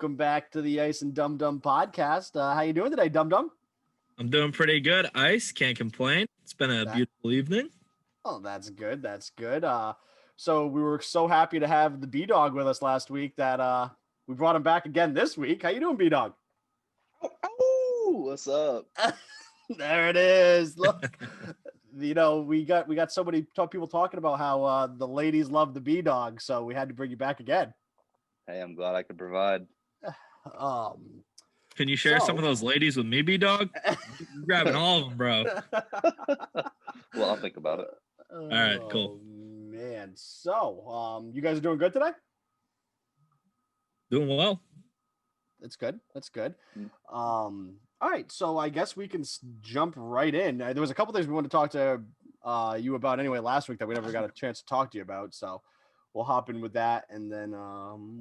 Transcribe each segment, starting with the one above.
welcome back to the Ice and Dum Dum podcast. How you doing today, Dum Dum? I'm doing pretty good, Ice. Can't complain. It's been a beautiful evening. Oh, that's good. That's good. So we were so happy to have the Bdog with us last week that we brought him back again this week. How you doing, Bdog? Oh, what's up? There it is. Look, we got so many people talking about how the ladies love the Bdog, so we had to bring you back again. Hey, I'm glad I could provide. Can you share some of those ladies with me, Bdog? You're grabbing all of them, bro. Well, I'll think about it. All right, cool. Man, so you guys are doing good today? Doing well. That's good. That's good. All right, so I guess we can jump right in. There was a couple things we wanted to talk to you about anyway last week that we never got a chance to talk to you about. So we'll hop in with that, and then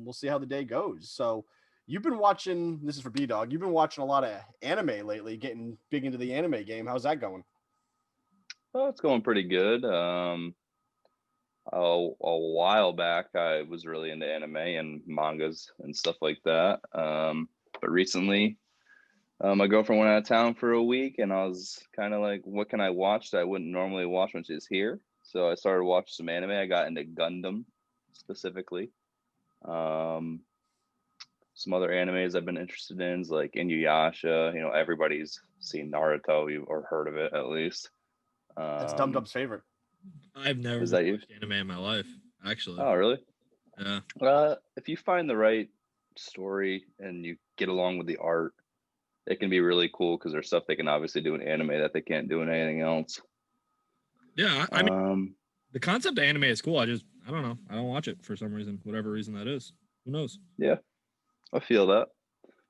we'll see how the day goes. So you've been watching. This is for Bdog. You've been watching a lot of anime lately, getting big into the anime game. How's that going? Oh, it's going pretty good. A while back, I was really into anime and mangas and stuff like that. But recently, my girlfriend went out of town for a week, and I was kind of like, what can I watch that I wouldn't normally watch when she's here? So I started watching some anime. I got into Gundam specifically. Some other animes I've been interested in is like Inuyasha. You know, everybody's seen Naruto or heard of it at least. That's Dum Dum's favorite. I've never watched anime in my life, actually. Oh, really? Yeah. If you find the right story and you get along with the art, it can be really cool because there's stuff they can obviously do in anime that they can't do in anything else. Yeah, I mean, the concept of anime is cool. I don't know. I don't watch it for some reason, whatever reason that is. Who knows? Yeah, I feel that.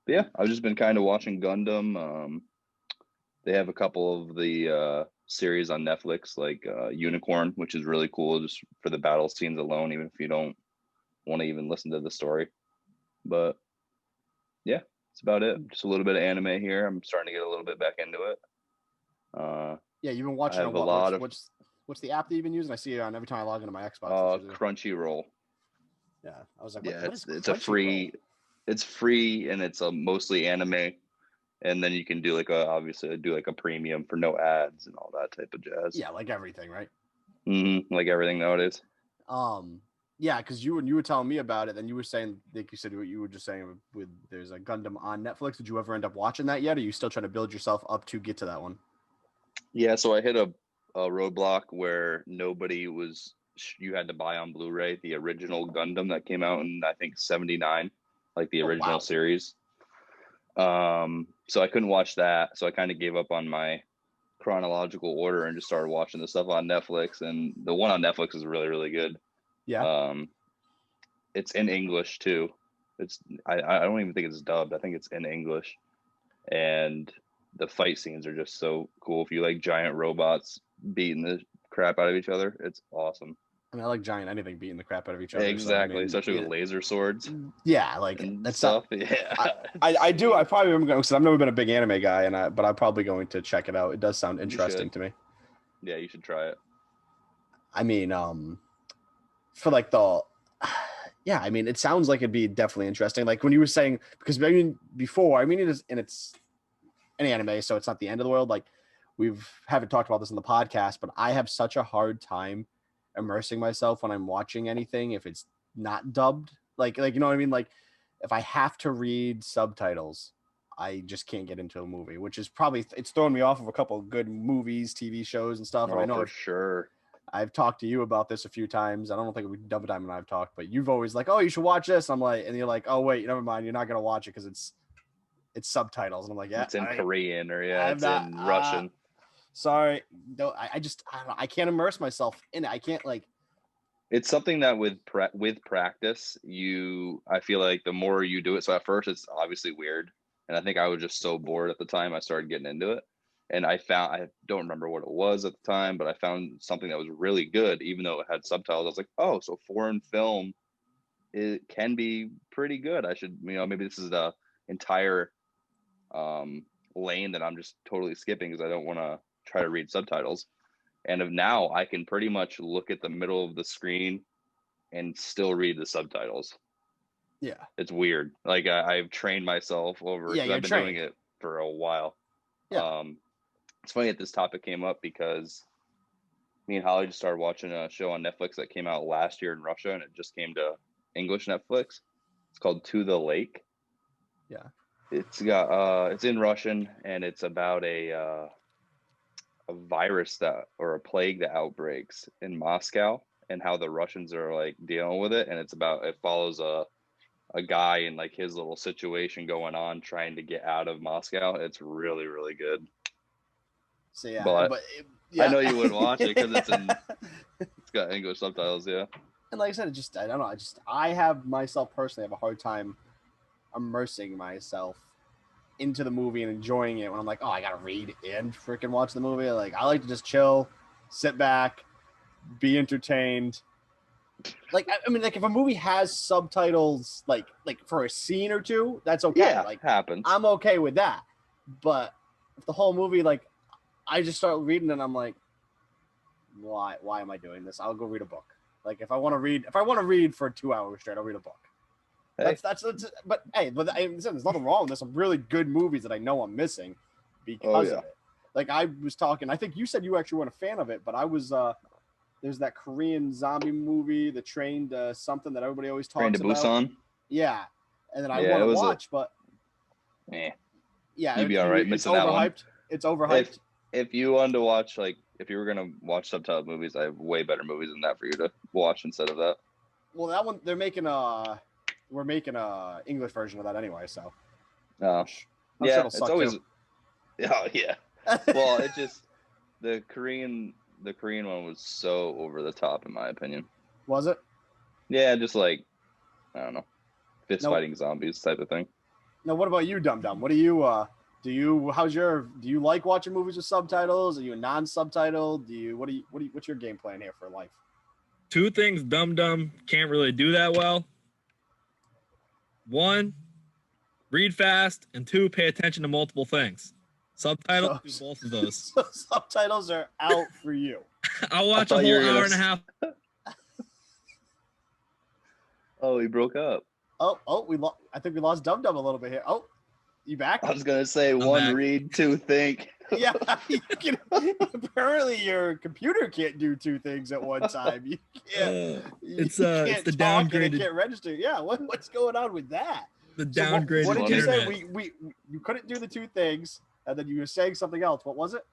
But yeah, I've just been kind of watching Gundam. They have a couple of the series on Netflix, like Unicorn, which is really cool just for the battle scenes alone, even if you don't want to even listen to the story. But yeah, that's about it. Just a little bit of anime here. I'm starting to get a little bit back into it. Yeah, you've been watching a lot of. What's the app that you've been using? I see it on every time I log into my Xbox. Crunchyroll. Yeah, I was like, yeah, what is it's a free. It's free and it's a mostly anime, and then you can do obviously do a premium for no ads and all that type of jazz. Yeah, like everything, right? Mm-hmm, like everything nowadays. Yeah, because you were telling me about it, then you were saying, like you said, what you were just saying with there's a Gundam on Netflix. Did you ever end up watching that yet? Or are you still trying to build yourself up to get to that one? Yeah, so I hit a roadblock where you had to buy on Blu-ray the original Gundam that came out in I think '79, like the original series. So I couldn't watch that, so I kind of gave up on my chronological order and just started watching the stuff on Netflix. And the one on Netflix is really, really good. Yeah. It's in English too. I don't even think it's dubbed. I think it's in English, and the fight scenes are just so cool. If you like giant robots beating the crap out of each other, it's awesome. I mean, I like giant anything beating the crap out of each other. Exactly, so, I mean, especially with laser swords. Yeah, like that's stuff. Yeah, I do. I probably am going because I've never been a big anime guy, but I'm probably going to check it out. It does sound interesting to me. Yeah, you should try it. I mean, for like yeah, I mean, it sounds like it'd be definitely interesting. Like when you were saying, because I mean, before, I mean, it is, and it's an anime, so it's not the end of the world. Like haven't talked about this in the podcast, but I have such a hard time immersing myself when I'm watching anything if it's not dubbed. Like you know what I mean? Like if I have to read subtitles, I just can't get into a movie, which is probably it's thrown me off of a couple of good movies, TV shows, and stuff. And I know for sure. I've talked to you about this a few times. I don't think Double Diamond and I've talked, but you've always like, oh, you should watch this. I'm like, and you're like, oh wait, never mind. You're not gonna watch it because it's subtitles. And I'm like, yeah, it's in Korean or it's in Russian. Sorry, no, I don't know. I can't immerse myself in it. I can't like. It's something that with practice, I feel like the more you do it. So at first, it's obviously weird, and I think I was just so bored at the time I started getting into it. And I don't remember what it was at the time, but I found something that was really good, even though it had subtitles. I was like, oh, so foreign film, it can be pretty good. I should, maybe this is the entire lane that I'm just totally skipping because I don't want to try to read subtitles. And now I can pretty much look at the middle of the screen and still read the subtitles. Yeah. It's weird. Like I've trained myself over. Yeah, 'cause you're I've been trained. doing it for a while. Yeah. It's funny that this topic came up because me and Holly just started watching a show on Netflix that came out last year in Russia, and it just came to English Netflix. It's called To the Lake. Yeah. It's got it's in Russian, and it's about a virus that or a plague that outbreaks in Moscow, and how the Russians are like dealing with it. And it follows a guy in like his little situation going on trying to get out of Moscow. It's really, really good. So yeah, But yeah. I know you wouldn't watch it because it's got English subtitles. Yeah. And like I said, I don't know. I have myself personally have a hard time immersing myself into the movie and enjoying it when I'm like, oh, I gotta read and freaking watch the movie. Like I like to just chill, sit back, be entertained. Like I mean, like if a movie has subtitles, like for a scene or two, that's okay. Yeah, like happens. I'm okay with that. But if the whole movie, like I just start reading and I'm like, why am I doing this? I'll go read a book. Like if I want to read for 2 hours straight, I'll read a book. Hey. That's but hey, there's nothing wrong. There's some really good movies that I know I'm missing because of it. Like I was talking, I think you said you actually weren't a fan of it, but I was. There's that Korean zombie movie, The Train to something that everybody always talks Train to about. Busan. Yeah, and then I want to watch, but yeah, you'd be all right missing that one. It's overhyped. If you wanted to watch, like, if you were gonna watch subtitled movies, I have way better movies than that for you to watch instead of that. Well, that one we're making a English version of that anyway, so. Oh, yeah, sure it's always. Too. Oh yeah. Well, it just the Korean one was so over the top in my opinion. Was it? Yeah, just like I don't know, fighting zombies type of thing. Now, what about you, Dum Dum? What do you do you like watching movies with subtitles? Are you a non-subtitle? What's your game plan here for life? Two things Dum Dum can't really do that well. One, read fast, and two, pay attention to multiple things. Subtitles do both of those. So subtitles are out for you. I'll watch a whole hour and a half. Oh, he broke up. I think we lost Dum Dum a little bit here. Oh, you back? I was gonna say I'm one back. Read, two think. Yeah, apparently your computer can't do two things at one time. You can't. It's the downgraded. It can't register. Yeah, what's going on with that? The downgraded. What did you say? You couldn't do the two things, and then you were saying something else. What was it?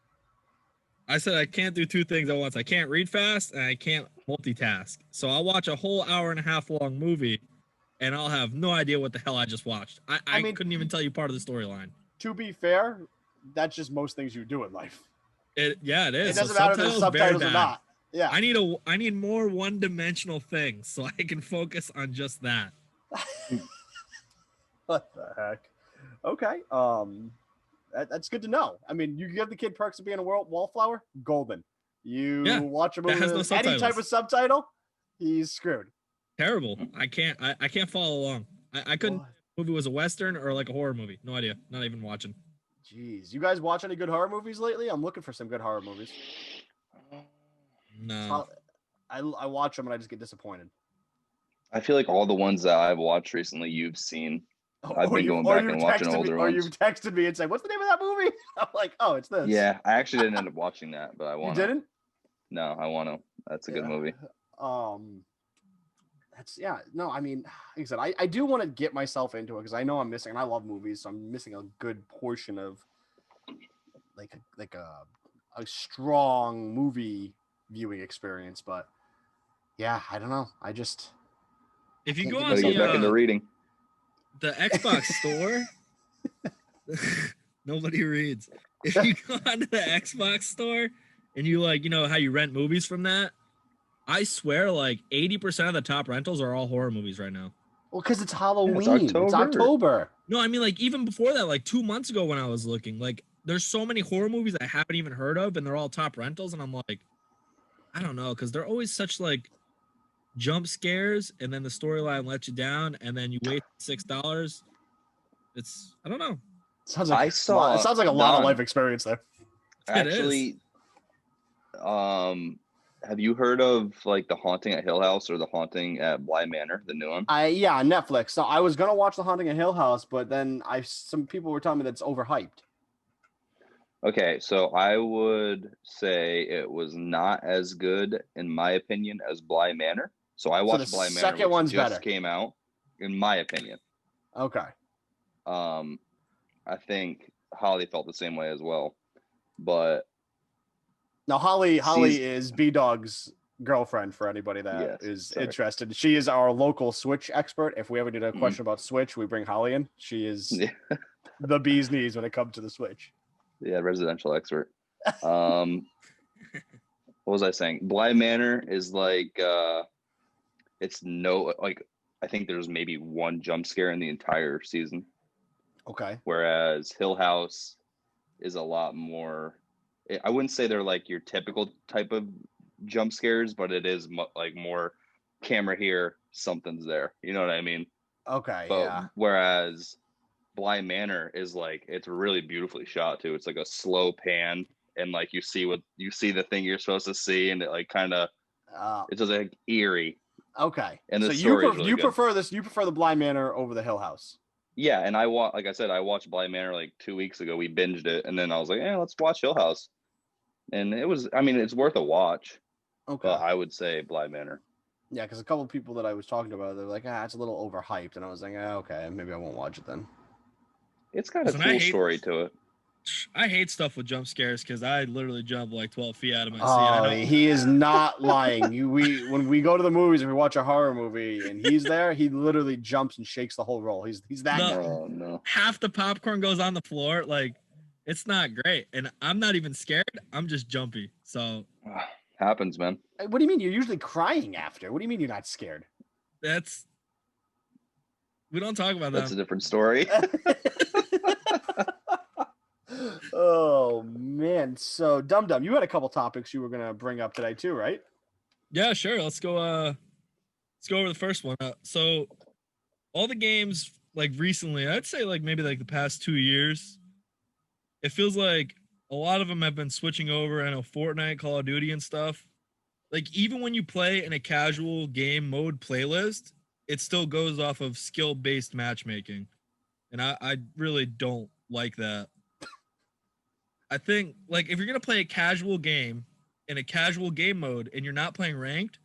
I said I can't do two things at once. I can't read fast and I can't multitask. So I'll watch a whole hour and a half long movie, and I'll have no idea what the hell I just watched. I mean, couldn't even tell you part of the storyline. To be fair, that's just most things you do in life. It is. It doesn't matter if there's subtitles or not. Yeah. I need more one-dimensional things so I can focus on just that. What the heck? Okay. That's good to know. I mean, you give the kid perks of being a wallflower, golden. You watch a movie with any type of subtitle, he's screwed. Terrible. I can't follow along. I couldn't. If it was a Western or like a horror movie. No idea. Not even watching. Jeez, you guys watch any good horror movies lately? I'm looking for some good horror movies. No. I watch them and I just get disappointed. I feel like all the ones that I've watched recently, you've seen. I've been going back and watching older ones. Or you've texted me and said, "What's the name of that movie?" I'm like, "Oh, it's this." Yeah, I actually didn't end up watching that, but I want. You didn't? No, I want to. That's a good movie. No, I mean, like I said, I do want to get myself into it because I know I'm missing, and I love movies, so I'm missing a good portion of like a strong movie viewing experience. But yeah, I don't know. If you go on get back into reading. The Xbox store, nobody reads. If you go onto the Xbox store and you how you rent movies from that, I swear 80% of the top rentals are all horror movies right now. Well, because it's Halloween. It's October. No, I mean even before that, 2 months ago when I was looking, there's so many horror movies I haven't even heard of and they're all top rentals. And I'm like, I don't know, because they're always such jump scares and then the storyline lets you down and then you wait $6. I don't know. Sounds like a lot of life experience there. Actually, Have you heard of like The Haunting at Hill House or The Haunting at Bly Manor, the new one? Yeah, on Netflix. So I was gonna watch The Haunting of Hill House, but then some people were telling me that's overhyped. Okay, so I would say it was not as good, in my opinion, as Bly Manor. So I So the watched Bly Manor, second which one's just better. came out, in my opinion. Okay. Um, I think Holly felt the same way as well. But Now Holly sees, is Bdog's girlfriend for anybody that yes, is sorry. interested. She is our local Switch expert. If we ever need a Mhm. question about Switch, we bring Holly in. She is Yeah, the bee's knees when it comes to the Switch. yeah, residential expert. What was I saying? Bly Manor is like it's no like I think there's maybe one jump scare in the entire season, Okay. whereas Hill House is a lot more. I wouldn't say they're like your typical type of jump scares, but it is like more camera here, something's there. You know what I mean? Okay. But Yeah. whereas Bly Manor is like it's really beautifully shot too. It's like a slow pan, and like you see the thing you're supposed to see, and it like kind of it's just like eerie, Okay. and So the story is really you good. prefer this? You prefer the Blind Manor over the Hill House? Yeah, and like I said, I watched Bly Manor like 2 weeks ago. We binged it, and then I was like, let's watch Hill House, and it was. I mean, it's worth a watch, Okay. but I would say Bly Manor. Yeah, because a couple of people that I was talking about, they're like, it's a little overhyped, and I was like, okay, maybe I won't watch it then. It's got a Listen, cool story to it. I hate stuff with jump scares because I literally jump like 12 feet out of my seat. Oh, he is not lying. When we go to the movies and we watch a horror movie and he's there, he literally jumps and shakes the whole roll. He's that guy. Oh no! Half the popcorn goes on the floor. Like, it's not great, and I'm not even scared. I'm just jumpy. So Happens, man. What do you mean? You're usually crying after. What do you mean you're not scared? We don't talk about That's that. a different story. Oh man. So Dum Dum, you had a couple topics you were gonna bring up today too, right? Yeah, sure. Let's go over the first one. So all the games like recently, I'd say like maybe like the past 2 years, it feels like a lot of them have been switching over. I know Fortnite, Call of Duty, and stuff. Like even when you play in a casual game mode playlist, it still goes off of skill-based matchmaking, and I really don't like that. I think like if you're gonna play a casual game in a casual game mode and you're not playing ranked,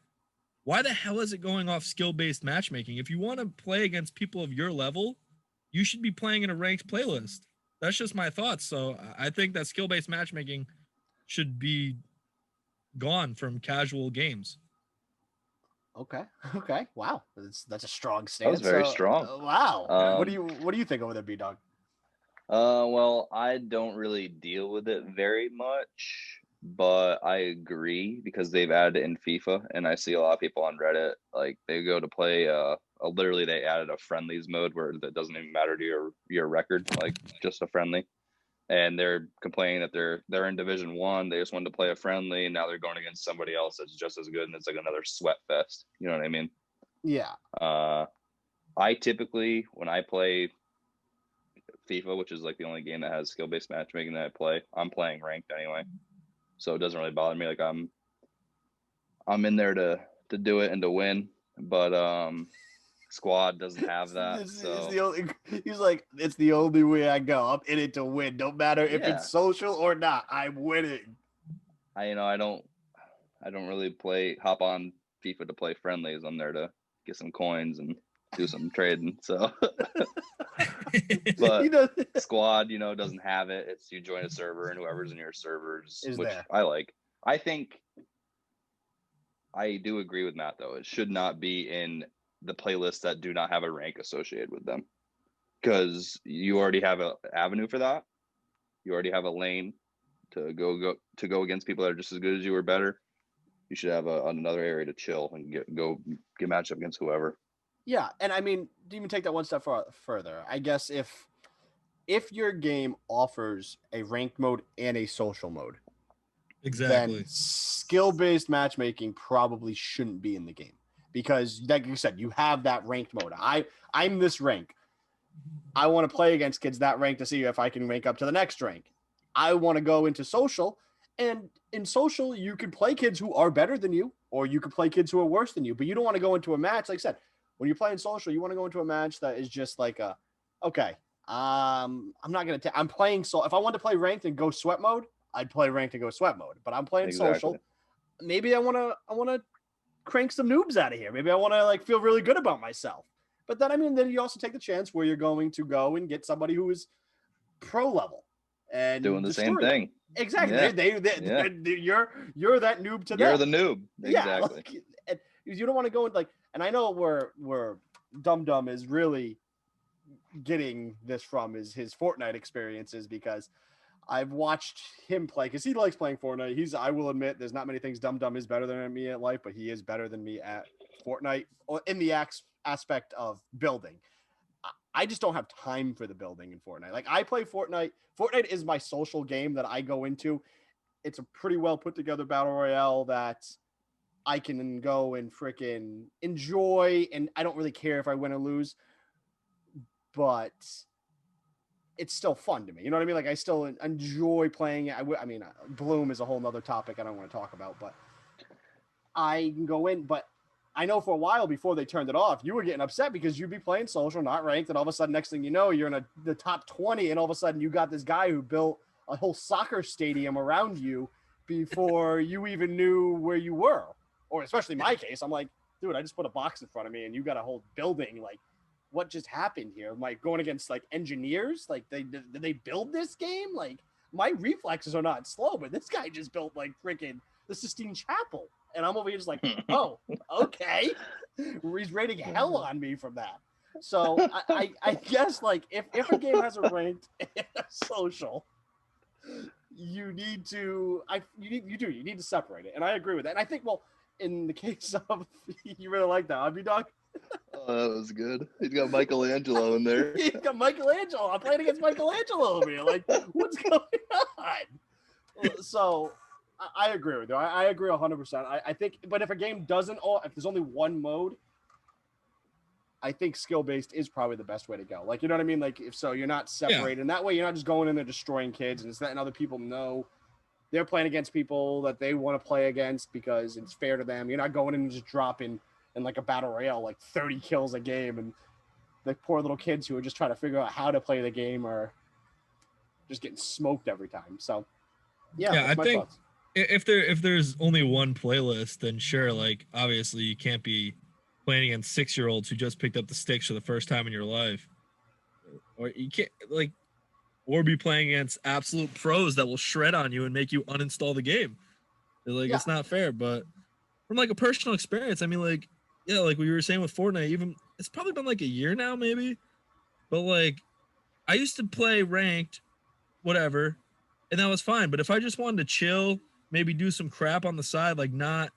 why the hell is it going off skill-based matchmaking? If you want to play against people of your level, you should be playing in a ranked playlist. That's just my thoughts. So I think that skill-based matchmaking should be gone from casual games. Okay. Okay. Wow. That's a strong stance. That was very strong. Wow. What do you think over there, B-Dog? Well, I don't really deal with it very much, but I agree because they've added it in FIFA, and I see a lot of people on Reddit like they go to play. Literally they added a friendlies mode where that doesn't even matter to your record, like just a friendly, and they're complaining that they're in Division 1. They just wanted to play a friendly, and now they're going against somebody else that's just as good, and it's like another sweat fest. You know what I mean? Yeah. I typically when I play FIFA, which is like the only game that has skill-based matchmaking that I play, I'm playing ranked anyway, so it doesn't really bother me. Like I'm in there to do it and to win, but squad doesn't have that. He's like, it's the only way I go. I'm in it to win. Don't matter if Yeah. it's social or not. I'm winning. I don't really hop on FIFA to play friendlies. I'm there to get some coins and do some trading. So but squad, doesn't have it. It's you join a server and whoever's in your servers, which there. I like. I think I do agree with Matt though. It should not be in the playlists that do not have a rank associated with them, because you already have an avenue for that. You already have a lane to go against people that are just as good as you or better. You should have another area to chill and get matched up against whoever. Yeah, and I mean, to even take that one step further, I guess if your game offers a ranked mode and a social mode, exactly, then skill-based matchmaking probably shouldn't be in the game, because, like you said, you have that ranked mode. I'm this rank. I want to play against kids that rank to see if I can rank up to the next rank. I want to go into social And in social, you could play kids who are better than you, or you could play kids who are worse than you. But you don't want to go into a match, like I said, when you're playing social, you want to go into a match that is just like okay, I'm not gonna. I'm playing so. If I wanted to play ranked and go sweat mode, I'd play ranked and go sweat mode. But I'm playing social. Maybe I wanna crank some noobs out of here. Maybe I wanna like feel really good about myself. But then then you also take the chance where you're going to go and get somebody who is pro level and doing the same thing. Exactly. Yeah. You're that noob to them. You're the noob. Exactly. Yeah, you don't want to go in and I know where Dum Dum is really getting this from is his Fortnite experiences, because I've watched him play because he likes playing Fortnite. I will admit, there's not many things Dum Dum is better than me at life, but he is better than me at Fortnite in the aspect of building. I just don't have time for the building in Fortnite. Like, I play Fortnite. Fortnite is my social game that I go into. It's a pretty well put together battle royale that I can go and freaking enjoy, and I don't really care if I win or lose, but it's still fun to me. You know what I mean? Like, I still enjoy playing it. I mean, Bloom is a whole nother topic I don't want to talk about, but I can go in. But I know for a while before they turned it off, you were getting upset because you'd be playing social, not ranked, and all of a sudden, next thing you know, you're in the top 20, and all of a sudden you got this guy who built a whole soccer stadium around you before you even knew where you were. Or especially in my case, I'm like, dude, I just put a box in front of me, and you got a whole building. Like, what just happened here? I'm like going against like engineers. Like, did they build this game? Like, my reflexes are not slow, but this guy just built like freaking the Sistine Chapel. And I'm over here just like, oh, okay. He's raining hell on me from that. So I guess like if a game has a ranked and a social, you need to separate it. And I agree with that. And I think, well, in the case of you really like that, Bdog? Oh, that was good. He's got Michelangelo in there. He's got Michelangelo. I'm playing against Michelangelo over here. Like, what's going on? So I agree with you. I agree 100%. I think, but if a game doesn't, if there's only one mode, I think skill-based is probably the best way to go. Like, you know what I mean? Like, if so, you're not separated. Yeah. And that way you're not just going in there destroying kids, and it's letting other people know they're playing against people that they want to play against because it's fair to them. You're not going in and just dropping in like a battle royale, like 30 kills a game, and the poor little kids who are just trying to figure out how to play the game are just getting smoked every time. So, yeah, I think thoughts. If there's only one playlist, then sure, like obviously you can't be playing against 6-year-olds who just picked up the sticks for the first time in your life, or you can't or be playing against absolute pros that will shred on you and make you uninstall the game. It's not fair. But from like a personal experience, I mean, like, yeah, like we were saying with Fortnite, even it's probably been like a year now, maybe. But like, I used to play ranked, whatever, and that was fine. But if I just wanted to chill, maybe do some crap on the side, like not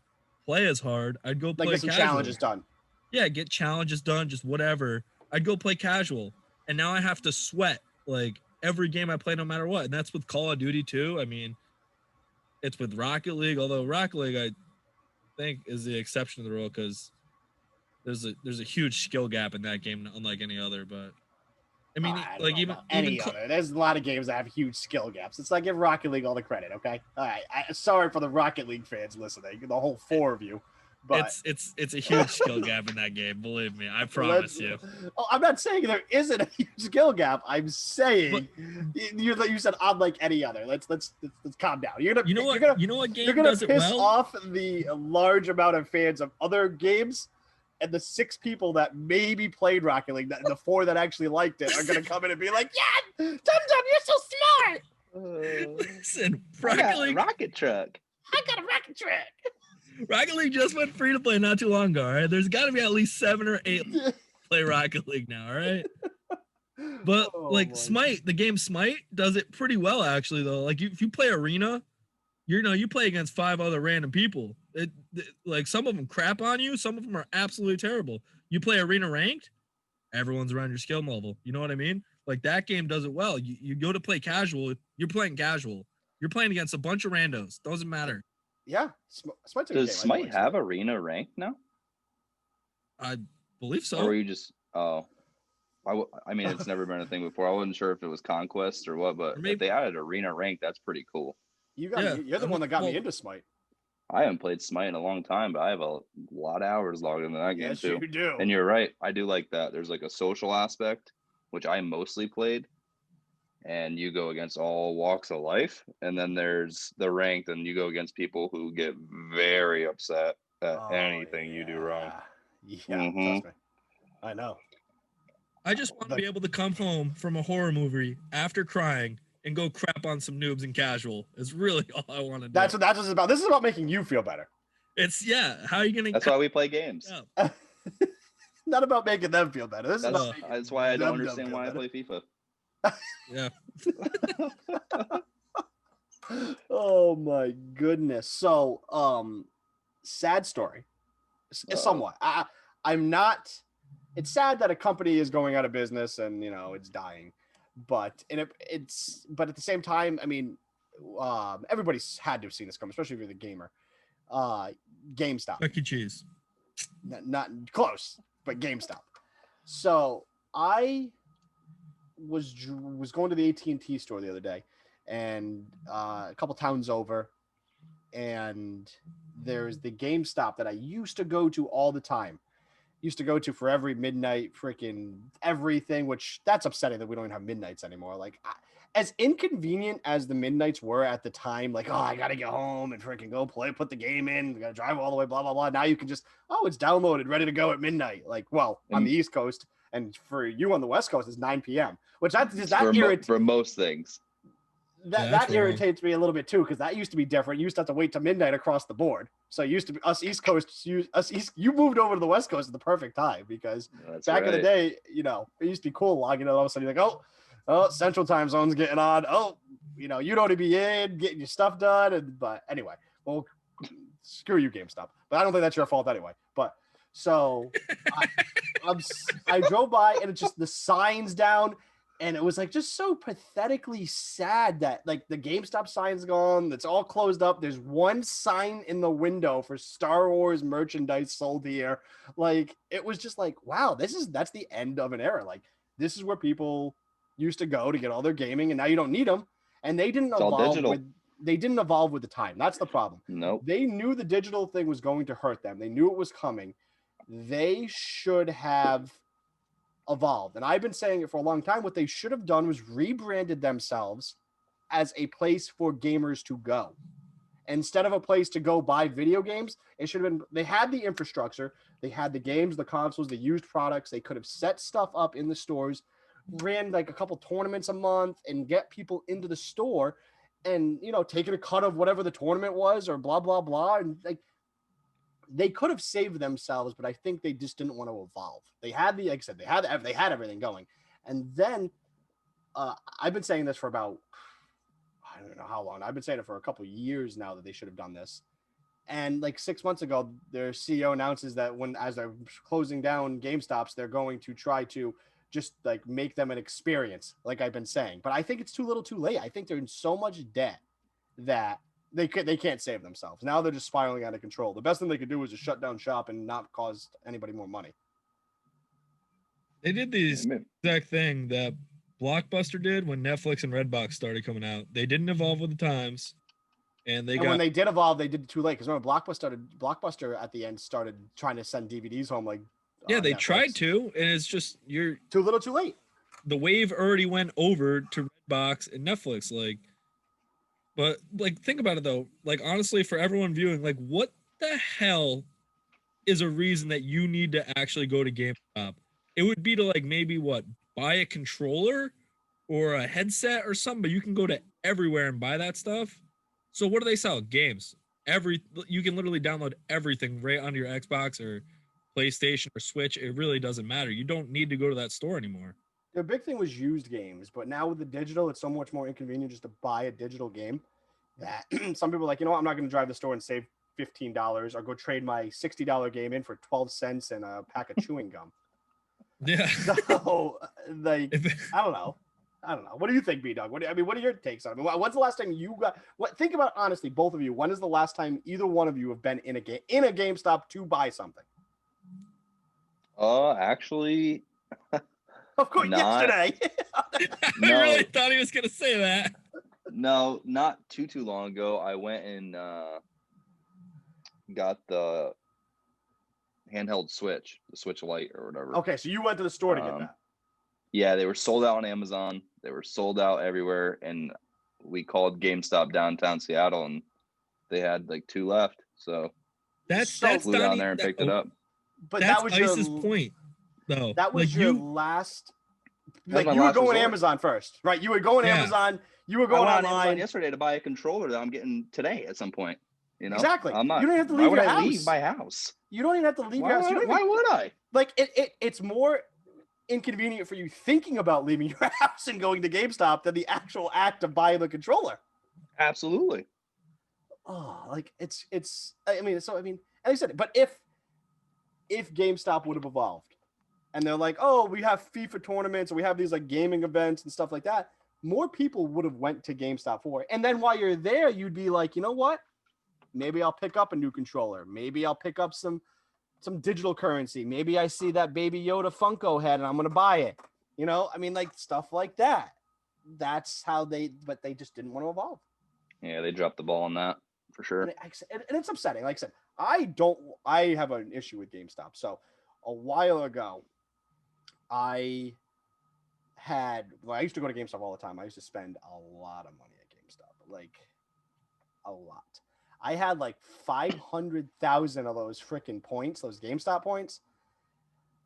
play as hard, I'd go play casual. Challenges done. Yeah, get challenges done, just whatever. I'd go play casual. And now I have to sweat like every game I play, no matter what. And that's with Call of Duty too. I mean, it's with Rocket League, although Rocket League I think is the exception to the rule because there's a huge skill gap in that game, unlike any other. But I mean, like even other. There's a lot of games that have huge skill gaps. It's like give Rocket League all the credit, okay? All right. Sorry for the Rocket League fans listening, the whole 4 of you. But it's a huge skill gap in that game. Believe me, I promise you. Oh, I'm not saying there isn't a huge skill gap. I'm saying you said unlike any other. Let's calm down. You know what game you're gonna does piss it well? off the large amount of fans of other games. And the 6 people that maybe played Rocket League, the 4 that actually liked it, are going to come in and be like, yeah, Dum Dum, you're so smart. Listen, Rocket League. Rocket truck. I got a rocket truck. Rocket League just went free to play not too long ago, all right? There's got to be at least 7 or 8 play Rocket League now, all right? But, Smite, the game Smite does it pretty well, actually, though. Like, if you play Arena, you play against 5 other random people. Like some of them crap on you, some of them are absolutely terrible. You play Arena ranked, everyone's around your skill level. You know what I mean? Like that game does it well. You go to play casual, you're playing casual. You're playing against a bunch of randos. Doesn't matter. Yeah. Does Smite have Arena ranked now? I believe so. Or were you just I mean, it's never been a thing before. I wasn't sure if it was Conquest or what, but if they added Arena ranked, that's pretty cool. You got Yeah, me. You're the one that got me into Smite. I haven't played Smite in a long time, but I have a lot of hours logged into that game Yes, too. you do. And you're right. I do like that. There's like a social aspect, which I mostly played. And you go against all walks of life. And then there's the ranked, and you go against people who get very upset at anything you do wrong. Yeah, trust me. I know. I just want to be able to come home from a horror movie after crying and go crap on some noobs and casual. Is really all I want to do. That's what this is about. This is about making you feel better. It's how are you gonna? That's why we play games. Yeah. Not about making them feel better. That's why I don't understand why I play FIFA. Yeah. Oh my goodness. So, sad story. Somewhat. I'm not. It's sad that a company is going out of business and it's dying, but but at the same time, I mean, everybody's had to have seen this come, especially if you're the gamer. GameStop. Chuck E. Cheese. Not close, but GameStop. So I was going to the AT&T store the other day, and a couple towns over, and there's the GameStop that I used to go to all the time. Used to go to for every midnight freaking everything, which that's upsetting that we don't even have midnights anymore. Like, as inconvenient as the midnights were at the time, like, oh, I gotta get home and freaking go play, put the game in, gotta drive all the way, blah blah blah. Now you can just, it's downloaded, ready to go at midnight. Like, well, on the East Coast, and for you on the West Coast, it's 9 p.m. Which that irritates for most things. That irritates me a little bit too, because that used to be different. You used to have to wait till midnight across the board. So it used to be us East Coast. You moved over to the West Coast at the perfect time, because back in the day, it used to be cool logging in. All of a sudden, you're like, oh, Central Time Zone's getting on. Oh, you'd already be in getting your stuff done. But anyway, well, screw you, GameStop. But I don't think that's your fault anyway. But so I drove by, and it's just the signs down. And it was like just so pathetically sad that like the GameStop sign's gone. It's all closed up. There's one sign in the window for Star Wars merchandise sold here. Like, it was just like, wow, that's the end of an era. Like, this is where people used to go to get all their gaming, and now you don't need them. And they didn't evolve with the time. That's the problem. Nope. They knew the digital thing was going to hurt them. They knew it was coming. They should have evolved. And I've been saying it for a long time. What they should have done was rebranded themselves as a place for gamers to go. Instead of a place to go buy video games, it should have been, they had the infrastructure, they had the games, the consoles, the used products. They could have set stuff up in the stores, ran like a couple tournaments a month, and get people into the store, and taking a cut of whatever the tournament was, or blah blah blah. And like, they could have saved themselves, but I think they just didn't want to evolve. They had like I said, they had everything going. And then I've been saying this for about, I don't know how long. I've been saying it for a couple of years now that they should have done this. And like 6 months ago, their CEO announces that as they're closing down GameStops, they're going to try to just like make them an experience, like I've been saying. But I think it's too little too late. I think they're in so much debt that they can't save themselves. Now they're just spiraling out of control. The best thing they could do is just shut down shop and not cause anybody more money. They did the exact thing that Blockbuster did when Netflix and Redbox started coming out. They didn't evolve with the times, and when they did evolve, they did it too late. Because remember, Blockbuster at the end started trying to send DVDs home. Like, yeah, they tried to, and it's just you're too little, too late. The wave already went over to Redbox and Netflix, like. But like, think about it though. Like, honestly, for everyone viewing, like, what the hell is a reason that you need to actually go to GameStop? It would be to like maybe buy a controller or a headset or something, but you can go to everywhere and buy that stuff. So what do they sell? Games. You can literally download everything right onto your Xbox or PlayStation or Switch. It really doesn't matter. You don't need to go to that store anymore. Their big thing was used games, but now with the digital, it's so much more inconvenient just to buy a digital game that some people are like, I'm not going to drive to the store and save $15 or go trade my $60 game in for 12 cents and a pack of chewing gum. Yeah. So, like, I don't know. What do you think, Bdog? What are your takes on it? When's the last time you got? Think about honestly, both of you. When is the last time either one of you have been in a GameStop to buy something? Actually. Of course, yesterday. I really thought he was going to say that. No, not too long ago. I went and got the handheld Switch, the Switch Lite or whatever. Okay, so you went to the store to get that. Yeah, they were sold out on Amazon. They were sold out everywhere, and we called GameStop downtown Seattle, and they had like 2 left. So That's flew down there and picked it up. But that's that was Ice's your point, though. That was like your you, last. That was Like my you were last going resort. Amazon first, right? You were going Yeah. Amazon. You were I going went on online Amazon yesterday to buy a controller that I'm getting today at some point. You know, Exactly. I'm not. You don't have to why leave would your I house. leave my house? You don't even have to leave your house. You don't Why even, would I? like it's more inconvenient for you thinking about leaving your house and going to GameStop than the actual act of buying the controller. Absolutely. Oh, like it's. I mean, like I said, but if GameStop would have evolved, and they're like, oh, we have FIFA tournaments, or we have these like gaming events and stuff like that, more people would have went to GameStop for it. And then while you're there, you'd be like, you know what? Maybe I'll pick up a new controller. Maybe I'll pick up some digital currency. Maybe I see that Baby Yoda Funko head and I'm going to buy it. You know, I mean, like stuff like that. That's how but they just didn't want to evolve. Yeah, they dropped the ball on that for sure. And it's upsetting. Like I said, I have an issue with GameStop. So a while ago, I used to go to GameStop all the time. I used to spend a lot of money at GameStop, like a lot. I had like 500,000 of those freaking points, those GameStop points.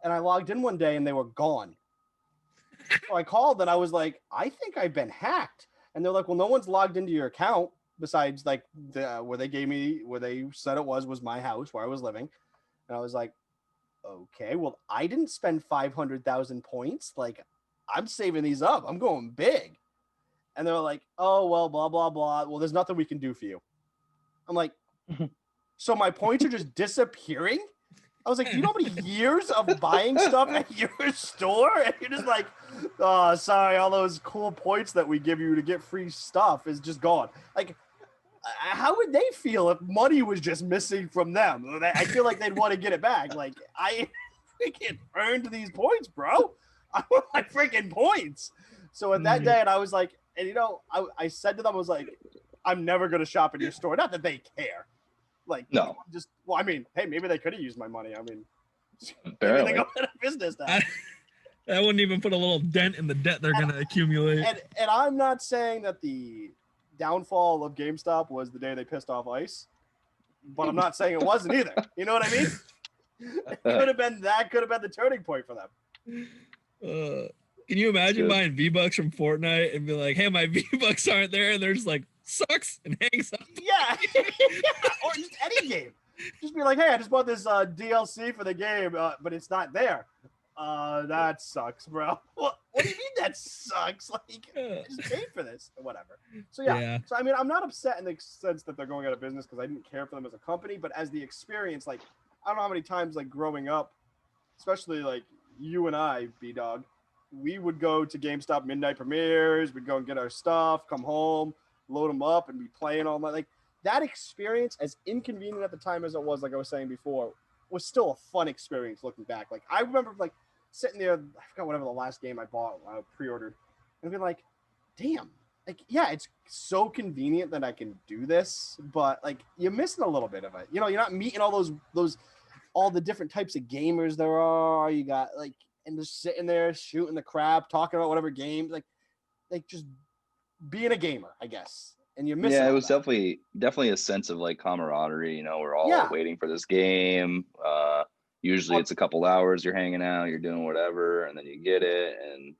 And I logged in one day and they were gone. So I called and I was like, I think I've been hacked. And they're like, well, no one's logged into your account besides like where they said it was my house where I was living. And I was like, okay, well, I didn't spend 500,000 points. Like, I'm saving these up. I'm going big. And they're like, oh, well, blah, blah, blah. Well, there's nothing we can do for you. I'm like, so my points are just disappearing? I was like, do you know how many years of buying stuff at your store? And you're just like, oh, sorry, all those cool points that we give you to get free stuff is just gone. Like, how would they feel if money was just missing from them? I feel like they'd want to get it back. Like, I freaking earned these points, bro. I want my freaking points. So at that day, and I was like, and you know, I said to them, I was like, I'm never going to shop in your store. Not that they care. Like, no. I mean, hey, maybe they could have used my money. I mean, barely. Maybe they go out of business now. That wouldn't even put a little dent in the debt they're going to accumulate. And I'm not saying that the downfall of GameStop was the day they pissed off Ice, but I'm not saying it wasn't either. You know what I mean? That could have been the turning point for them. Can you imagine buying V-Bucks from Fortnite and be like, hey, my V-Bucks aren't there, and they're just like, sucks, and hangs up? Yeah. Or just any game. Just be like, hey, I just bought this DLC for the game, but it's not there. That sucks, bro. What do you mean that sucks? Like, I just paid for this. Whatever. So, yeah. So, I mean, I'm not upset in the sense that they're going out of business because I didn't care for them as a company, but as the experience, like, I don't know how many times, like, growing up, especially, like, you and I, Bdog, we would go to GameStop midnight premieres. We'd go and get our stuff, come home, load them up, and be playing all night. Like, that experience, as inconvenient at the time as it was, like I was saying before, was still a fun experience looking back. Like, I remember, like, sitting there, I forgot whatever the last game I bought, I pre-ordered, and being like, damn, like, yeah, it's so convenient that I can do this, but, like, you're missing a little bit of it. You know, you're not meeting all all the different types of gamers there are. You got, like, and just sitting there shooting the crap, talking about whatever games, like just being a gamer, I guess. And you're missing. Yeah, it was definitely a sense of like camaraderie. You know, we're all waiting for this game. Usually it's a couple hours. You're hanging out, you're doing whatever, and then you get it, and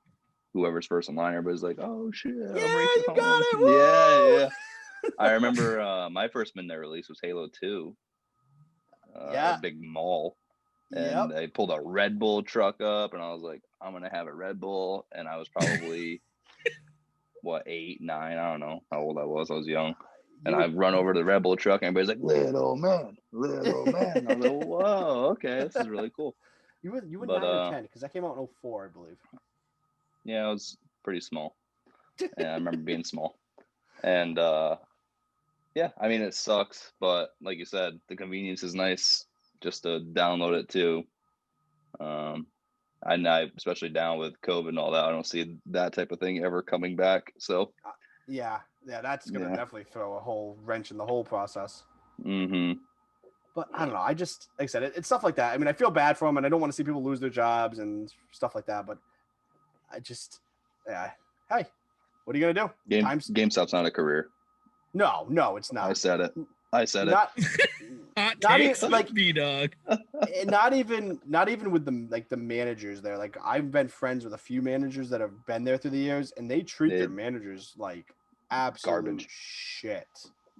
whoever's first in line, everybody's like, "Oh shit, yeah, you got it!" Woo! Yeah. I remember my first midnight release was Halo 2. A big mall. And they pulled a Red Bull truck up, and I was like, I'm gonna have a Red Bull. And I was probably 8, 9, I don't know how old I was. I was young. And I run over to the Red Bull truck, and everybody's like, little man. I was like, whoa, okay, this is really cool. You were 9 or 10, because that came out in 04, I believe. Yeah, I was pretty small. Yeah, I remember being small. And yeah, I mean, it sucks, but like you said, the convenience is nice. Just to download it too. And I, especially down with COVID and all that, I don't see that type of thing ever coming back. So yeah, Yeah, that's gonna Yeah. definitely throw a whole wrench in the whole process. Mm-hmm. But I don't know. I just, like I said, it's stuff like that. I mean, I feel bad for them, and I don't want to see people lose their jobs and stuff like that. But I just, yeah. Hey, what are you gonna do? GameStop's not a career. No, it's I not. said it. Not, Hot not takes, even like, B-Dog. not even with the managers there. Like I've been friends with a few managers that have been there through the years, and they treat their managers like absolute Garbage. shit.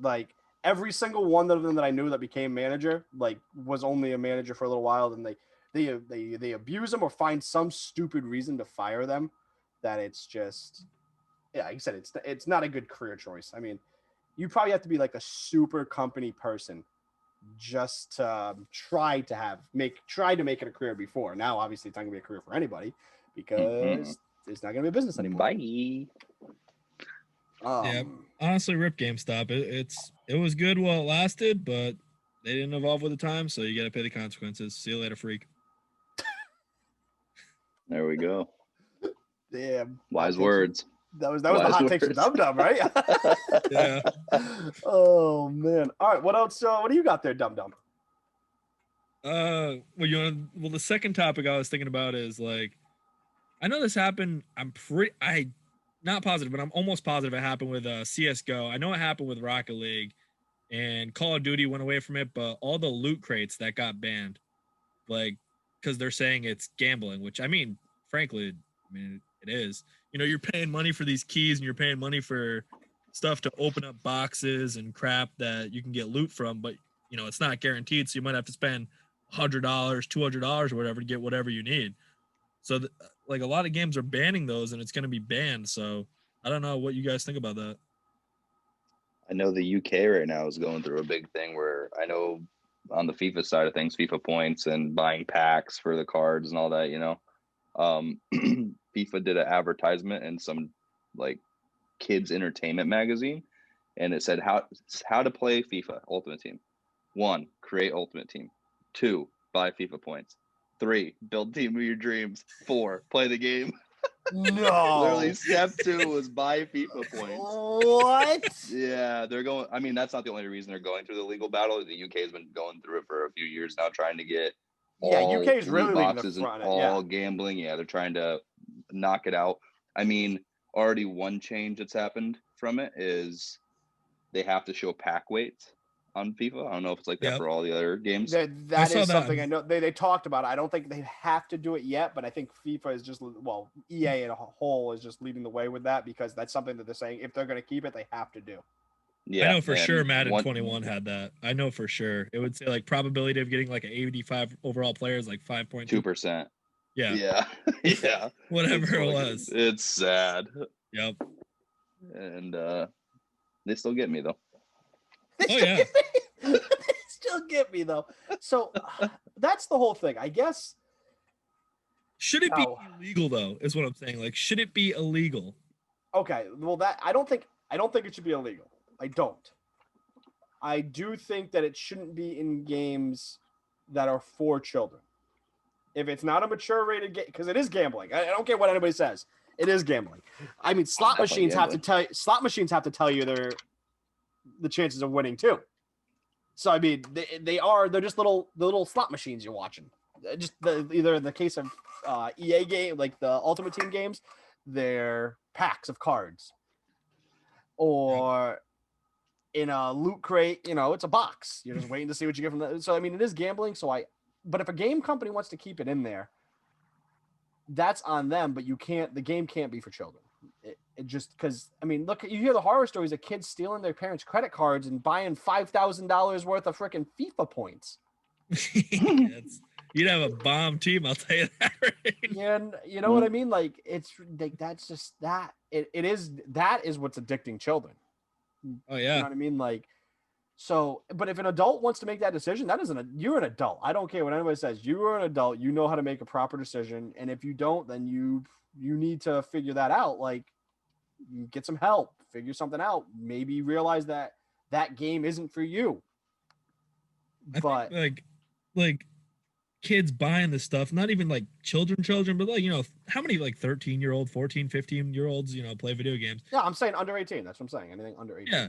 Like every single one of them that I knew that became manager, like was only a manager for a little while, and they abuse them or find some stupid reason to fire them. That it's just, yeah, like I said, it's not a good career choice. I mean, you probably have to be like a super company person just to try to make it a career before. Now, obviously, it's not gonna be a career for anybody because it's not gonna be a business anymore. Bye. Yeah, honestly, rip GameStop. It was good while it lasted, but they didn't evolve with the time, so you got to pay the consequences. See you later, freak. There we go. Damn. Wise words. That was the hot takes from Dum Dum, right? Yeah. Oh man. All right. What else? What do you got there, Dum Dum? Well, the second topic I was thinking about is like, I know this happened. I not positive, but I'm almost positive it happened with CS:GO. I know it happened with Rocket League, and Call of Duty went away from it, but all the loot crates that got banned, like, because they're saying it's gambling, which I mean, frankly, I mean it is. You're paying money for these keys, and you're paying money for stuff to open up boxes and crap that you can get loot from, but it's not guaranteed, so you might have to spend $100, $200, or whatever to get whatever you need. So, like, a lot of games are banning those, and it's going to be banned. So, I don't know what you guys think about that. I know the UK right now is going through a big thing where I know on the FIFA side of things, FIFA points and buying packs for the cards and all that, FIFA did an advertisement in some like kids entertainment magazine, and it said how to play FIFA Ultimate Team. 1, create Ultimate Team. 2, buy FIFA points. 3, build team of your dreams. 4, play the game. No. Literally, step 2 was buy FIFA points. What? Yeah, they're going. I mean, that's not the only reason they're going through the legal battle. The UK has been going through it for a few years now, trying to get all UK is really loot leading boxes the front. and all gambling. Yeah, they're trying to knock it out. I mean, already one change that's happened from it is they have to show pack weights on FIFA. I don't know if it's like that for all the other games. That is something I know. They talked about it. I don't think they have to do it yet, but I think FIFA is just, well, EA as a whole is just leading the way with that because that's something that they're saying if they're going to keep it, they have to do. Yeah, I know for sure Madden 21 had that. I know for sure. It would say like probability of getting like an 85 overall player is like 5.2%. Yeah. Yeah. Yeah. Whatever it was. It's sad. Yep. And they still get me though. They still get me though. So that's the whole thing, I guess. Should it be illegal though? Is what I'm saying. Like, should it be illegal? Okay. Well, that I don't think it should be illegal. I don't. I do think that it shouldn't be in games that are for children. If it's not a mature rated game, because it is gambling. I don't care what anybody says. It is gambling. I mean, slot machines have to tell you the chances of winning too. So I mean, they're just little slot machines you're watching. Just either in the case of EA game, like the Ultimate Team games, they're packs of cards, or in a loot crate, it's a box. You're just waiting to see what you get from that. So I mean, it is gambling. But if a game company wants to keep it in there, that's on them. But the game can't be for children. It just because I mean, look, you hear the horror stories of kids stealing their parents' credit cards and buying $5,000 worth of freaking FIFA points. You'd have a bomb team, I'll tell you that. Right? And you know what I mean? Like it's like that's just that it is what's addicting children. Oh yeah. You know what I mean? Like so, but if an adult wants to make that decision, you're an adult. I don't care what anybody says. You are an adult. You know how to make a proper decision. And if you don't, then you need to figure that out. Like get some help, figure something out. Maybe realize that game isn't for you. I think like kids buying this stuff, not even like children, but like, how many like 13-year-old, 14, 15-year-olds, play video games. Yeah, I'm saying under 18. That's what I'm saying. Anything under 18. Yeah.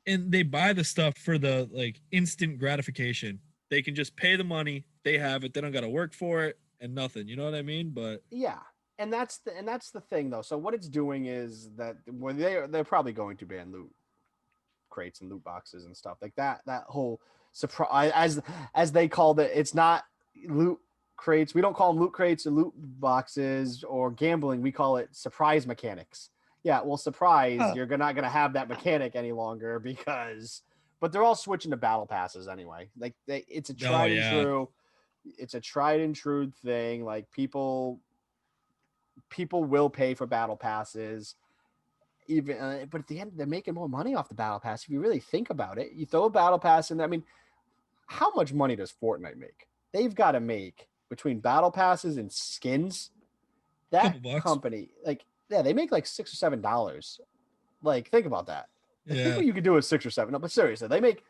And they buy the stuff for the like instant gratification. They can just pay the money, they have it, they don't got to work for it and nothing. You know what I mean? But Yeah. And that's the thing though. So what it's doing is that when they're probably going to ban loot crates and loot boxes and stuff like that. That whole surprise, as they called it, it's not loot crates. We don't call them loot crates or loot boxes or gambling. We call it surprise mechanics. Yeah, well, surprise, you're not gonna have that mechanic any longer because. But they're all switching to battle passes anyway. Like it's a tried and true. It's a tried and true thing. Like people will pay for battle passes even but at the end they're making more money off the battle pass if you really think about it. You throw a battle pass in there. I mean, how much money does Fortnite make? They've got to make between battle passes and skins, that company, like, yeah, they make like $6 or $7. Like, think about that. Think what you could do with 6 or 7. No, but seriously, they make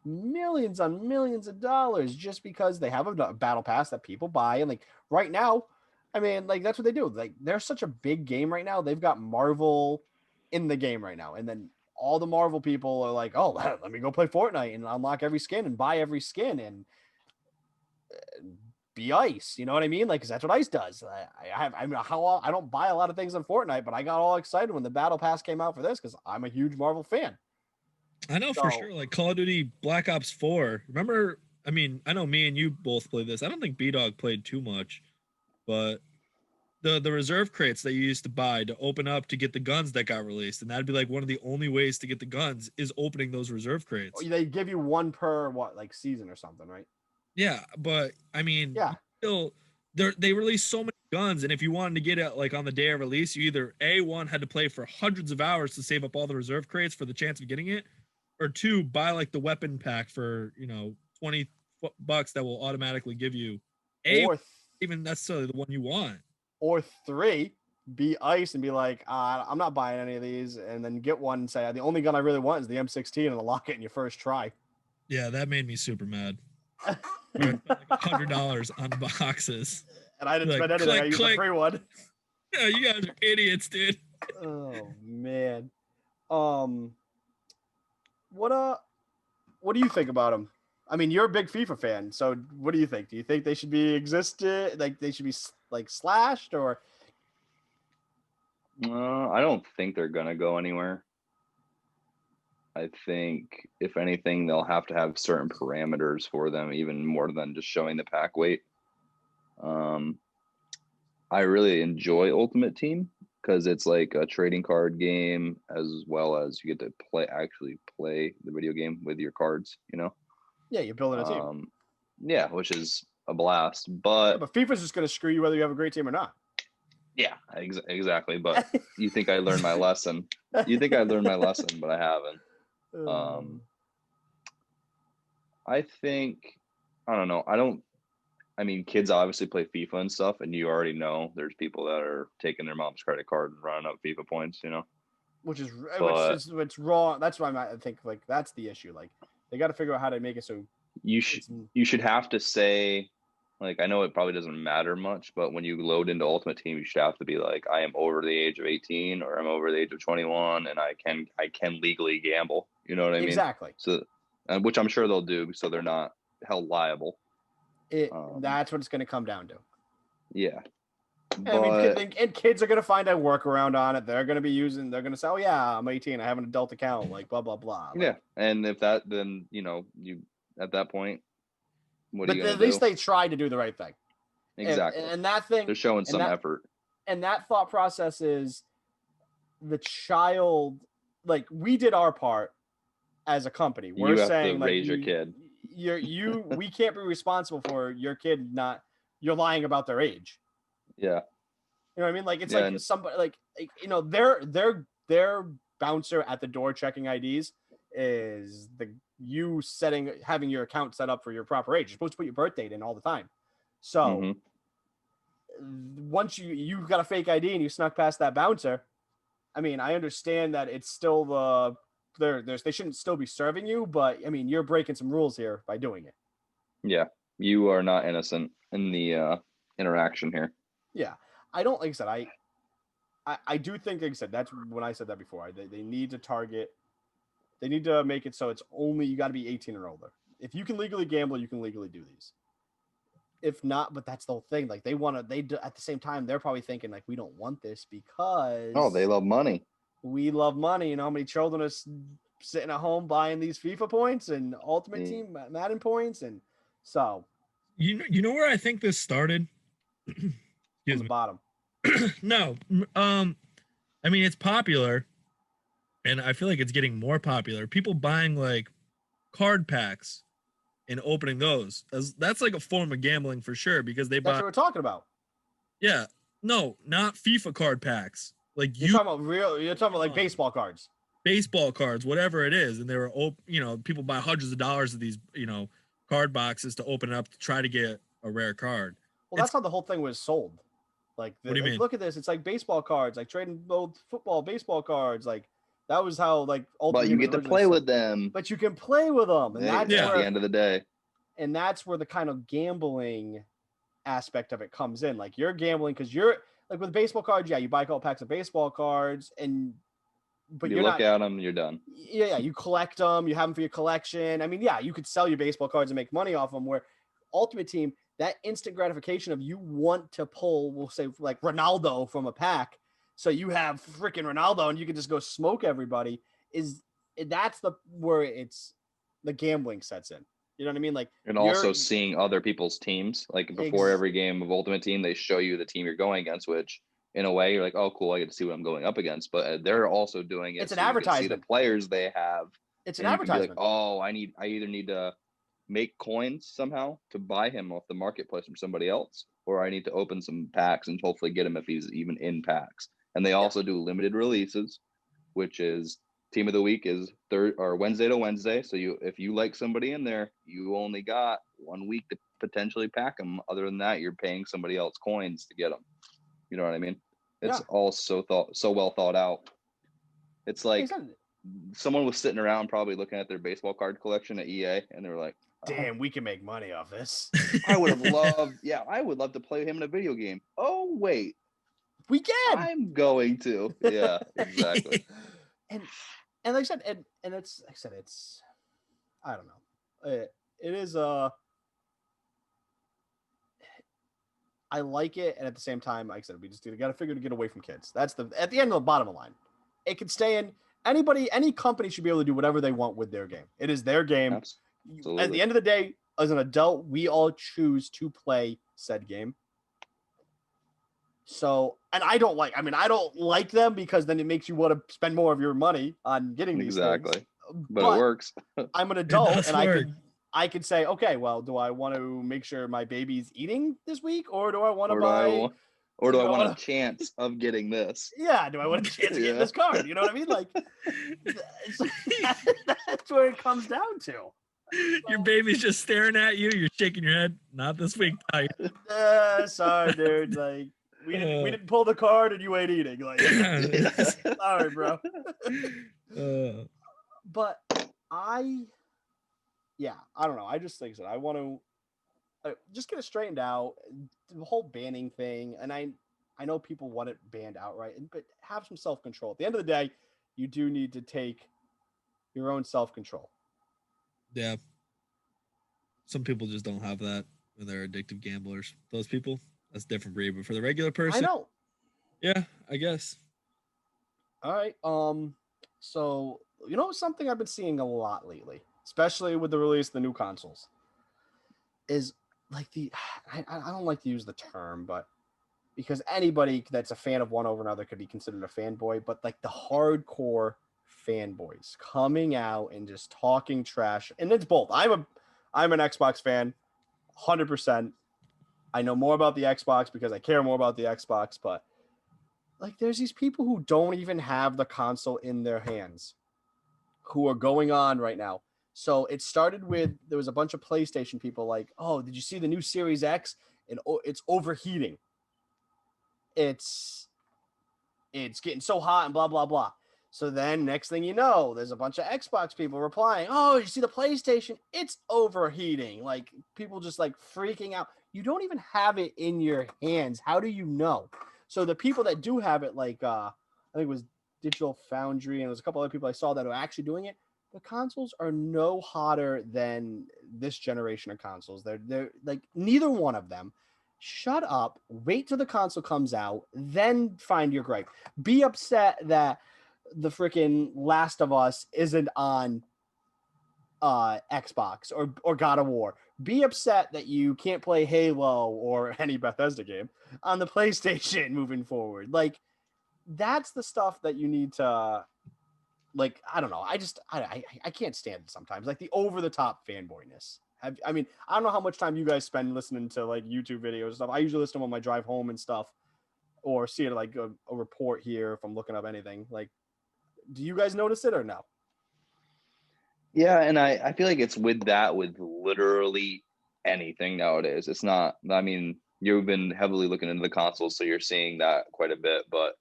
millions on millions of dollars just because they have a battle pass that people buy. And like right now, I mean, like that's what they do. Like they're such a big game right now. They've got Marvel in the game right now, and then all the Marvel people are like, "Oh, let me go play Fortnite and unlock every skin and buy every skin and be Ice." You know what I mean? Like, 'cause that's what Ice does. I don't buy a lot of things on Fortnite, but I got all excited when the Battle Pass came out for this because I'm a huge Marvel fan. I know for sure, like Call of Duty Black Ops 4. Remember, I mean, I know me and you both played this. I don't think Bdog played too much, but the reserve crates that you used to buy to open up to get the guns that got released, and that'd be like one of the only ways to get the guns is opening those reserve crates. They give you one per like season or something, right? Yeah, but I mean, still, they release so many guns, and if you wanted to get it like on the day of release, you either one had to play for hundreds of hours to save up all the reserve crates for the chance of getting it, or 2 buy like the weapon pack for $20 that will automatically give you even necessarily the one you want. Or 3, be Ice and be like, I'm not buying any of these, and then get one and say the only gun I really want is the M16 and unlock it in your first try. Yeah, that made me super mad. Like $100 on boxes, and I didn't spend anything. I used a free one. Yeah, you guys are idiots, dude. Oh man. What do you think about them? I mean, you're a big FIFA fan, so what do you think? Do you think they should be like they should be like slashed or? I don't think they're gonna go anywhere. I think if anything, they'll have to have certain parameters for them, even more than just showing the pack weight. I really enjoy Ultimate Team because it's like a trading card game as well as you get to actually play the video game with your cards, Yeah, you're building a team. Yeah, which is a blast. But FIFA's just going to screw you whether you have a great team or not. Yeah, exactly. But you think I learned my lesson. You think I learned my lesson, but I haven't. I think, I don't know. I mean, kids obviously play FIFA and stuff, and you already know there's people that are taking their mom's credit card and running up FIFA points, Which is wrong. That's why I think like that's the issue. Like they got to figure out how to make it so you should have to say, like, I know it probably doesn't matter much, but when you load into Ultimate Team, you should have to be like, I am over the age of 18 or I'm over the age of 21 and I can legally gamble. You know what I mean? Exactly. So, which I'm sure they'll do, so they're not held liable. That's what it's going to come down to. Yeah. I mean, and kids are going to find a workaround on it. They're going to they're going to say, oh yeah, I'm 18. I have an adult account, like blah, blah, blah. Like, yeah. And if that, then, you at that point, what are you going to do? At least they tried to do the right thing. Exactly. And that thing, they're showing some effort. And that thought process is the child, like we did our part as a company. We're saying like, raise your kid. We can't be responsible for your kid you're lying about their age. Yeah. You know what I mean? Like it's like somebody like their bouncer at the door checking IDs is having your account set up for your proper age. You're supposed to put your birth date in all the time. So once you've got a fake ID and you snuck past that bouncer, I mean, I understand that it's still they shouldn't still be serving you, but I mean, you're breaking some rules here by doing it. Yeah. You are not innocent in the interaction here. Yeah, I don't like I said I do think like I said that's when I said that before. They need to target. They need to make it so it's only you got to be 18 or older. If you can legally gamble, you can legally do these. If not, but that's the whole thing. Like they want to. They do, at the same time they're probably thinking like we don't want this because Oh, they love money. we love money. You know how many children are sitting at home buying these FIFA points and Ultimate Team Madden points, and so You know where I think this started? on Excuse the me. bottom. No, I mean it's popular, and I feel like it's getting more popular. People buying like card packs and opening those. That's like a form of gambling for sure because they That's buy. what we're talking about. Yeah, no, not FIFA card packs. Like You're talking about real. You're talking about like Oh. baseball cards. baseball cards, whatever it is, and they were people buy hundreds of dollars of these card boxes to open it up to try to get a rare card. Well, that's how the whole thing was sold. Like, What do you mean? Look at this. It's like baseball cards, like trading both football, baseball cards. Like that was how like Ultimate But you Team get was to play originally with them. But you can play with them, and that's at where the end of the day. and that's where the kind of gambling aspect of it comes in. Like you're gambling because you're like with baseball cards, yeah, you buy a couple packs of baseball cards, but You you're look not. at them, you're done. Yeah, you collect them, you have them for your collection. I mean, yeah, you could sell your baseball cards and make money off them. Where Ultimate Team, that instant gratification of you want to pull, we'll say like Ronaldo from a pack, so you have freaking Ronaldo and you can just go smoke everybody. That's where it's the gambling sets in. You know what I mean? Like, And also seeing other people's teams. Like before every game of Ultimate Team, they show you the team you're going against, which in a way you're like, oh, cool, I get to see what I'm going up against. But they're also doing it. It's an so you can advertisement. see the players they have. It's an and you can be advertisement. like, oh, I either need to make coins somehow to buy him off the marketplace from somebody else, or I need to open some packs and hopefully get him if he's even in packs. And they also do limited releases, which is team of the week is Wednesday to Wednesday. So if you like somebody in there, you only got 1 week to potentially pack them. Other than that, you're paying somebody else coins to get them. You know what I mean? It's all so well thought out. It's like someone was sitting around probably looking at their baseball card collection at EA, and they were like, damn, we can make money off this. I would love to play him in a video game. Oh, wait. We can. I'm going to. Yeah, exactly. and like I said, and it's like I said, it's I don't know. It is I like it, and at the same time, like I said, we just got to figure to get away from kids. That's at the end of the bottom line. It can stay in any company should be able to do whatever they want with their game. It is their game. Absolutely. At the end of the day, as an adult, we all choose to play said game. So, and I don't like them because then it makes you want to spend more of your money on getting these things. But it works. I'm an adult and I could say, okay, well, do I want to make sure my baby's eating this week, or do I want to buy? Or do I want a chance of getting this? Yeah, do I want a chance of getting this card? You know what I mean? Like, that's where it comes down to. Your baby's just staring at you. You're shaking your head. Not this week, sorry, dude. Like, we didn't pull the card, and you ain't eating. Like, sorry, bro. But I don't know. I just think that I want to just get it straightened out. The whole banning thing, and I know people want it banned outright, but have some self-control. At the end of the day, you do need to take your own self-control. Yeah. Some people just don't have that when they're addictive gamblers. Those people, that's a different breed. But for the regular person, I know. Yeah, I guess. All right. So something I've been seeing a lot lately, especially with the release of the new consoles, is like I don't like to use the term, but because anybody that's a fan of one over another could be considered a fanboy, but like the hardcore fanboys coming out and just talking trash, and it's both. I'm an Xbox fan, 100%. I know more about the Xbox because I care more about the Xbox, but like there's these people who don't even have the console in their hands who are going on right now. So it started with, there was a bunch of PlayStation people like, oh, did you see the new Series X? And it's overheating. It's getting so hot and blah, blah, blah. So then next thing you know, there's a bunch of Xbox people replying, "Oh, you see the PlayStation? It's overheating." Like people just like freaking out. You don't even have it in your hands. How do you know? So the people that do have it, like I think it was Digital Foundry and there's a couple other people I saw that are actually doing it. The consoles are no hotter than this generation of consoles. They're like neither one of them. Shut up. Wait till the console comes out, then find your gripe. Be upset that the freaking Last of Us isn't on Xbox or God of War. Be upset that you can't play Halo or any Bethesda game on the PlayStation moving forward. Like that's the stuff that you need to like. I don't know. I can't stand it sometimes. Like the over the top fanboyness. I mean, I don't know how much time you guys spend listening to like YouTube videos and stuff. I usually listen to them on my drive home and stuff, or see it like a report here if I'm looking up anything. Like, do you guys notice it or no? Yeah, and I feel like it's with literally anything nowadays. It's not, I mean, you've been heavily looking into the consoles, so you're seeing that quite a bit, but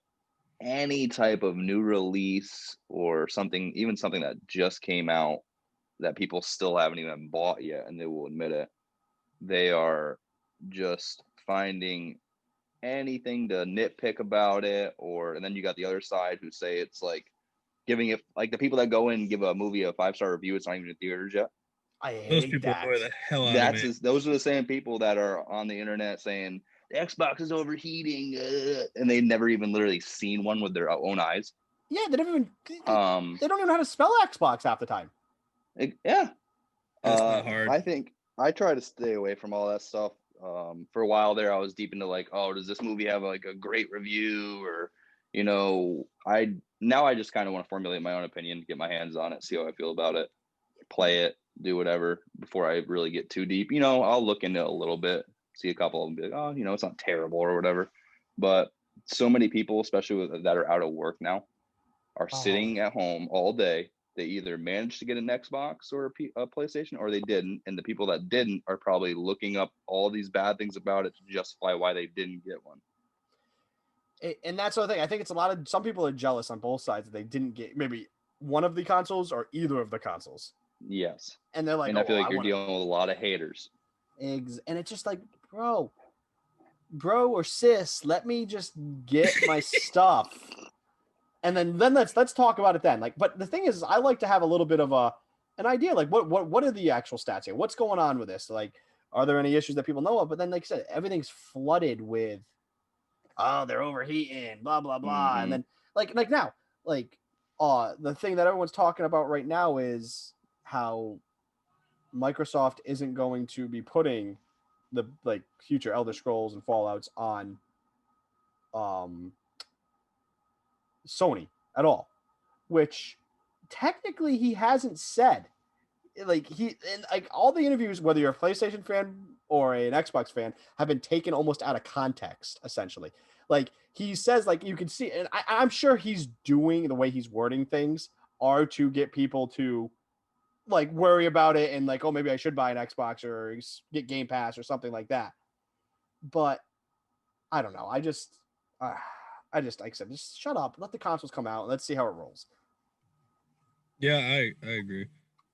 any type of new release or something, even something that just came out that people still haven't even bought yet, and they will admit it, they are just finding anything to nitpick about it, and then you got the other side who say it's like giving it, like the people that go in and give a movie a 5-star review, it's not even in theaters yet. I Those hate people that. annoy the hell out of me. Those are the same people that are on the internet saying the Xbox is overheating, and they've never even literally seen one with their own eyes. Yeah, they don't even know how to spell Xbox half the time. Yeah. That's not hard. I think I try to stay away from all that stuff. For a while there, I was deep into like, oh, does this movie have like a great review, or I just kind of want to formulate my own opinion, get my hands on it, see how I feel about it, play it, do whatever before I really get too deep. I'll look into it a little bit, see a couple of them, be like, oh, it's not terrible or whatever. But so many people, especially that are out of work now, are sitting at home all day. They either managed to get an Xbox or a PlayStation, or they didn't. And the people that didn't are probably looking up all these bad things about it to justify why they didn't get one. And that's the thing. I think it's some people are jealous on both sides that they didn't get maybe one of the consoles or either of the consoles. Yes. And they're like, and I feel like you're dealing with a lot of haters. And it's just like, bro or sis, let me just get my stuff. And then let's talk about it then. Like, but the thing is, I like to have a little bit of an idea. Like, what are the actual stats here? What's going on with this? Like, are there any issues that people know of? But then, like I said, everything's flooded with, oh, they're overheating, blah blah blah. Mm-hmm. And then like now, like, the thing that everyone's talking about right now is how Microsoft isn't going to be putting the like future Elder Scrolls and Fallouts on Sony at all, which technically he hasn't said. Like all the interviews, whether you're a PlayStation fan or an Xbox fan, have been taken almost out of context. Essentially, like he says, like you can see, and I'm sure he's doing the way he's wording things are to get people to like worry about it and like, oh, maybe I should buy an Xbox or get Game Pass or something like that. But I don't know. I just like I said, just shut up. Let the consoles come out and let's see how it rolls. Yeah, I agree.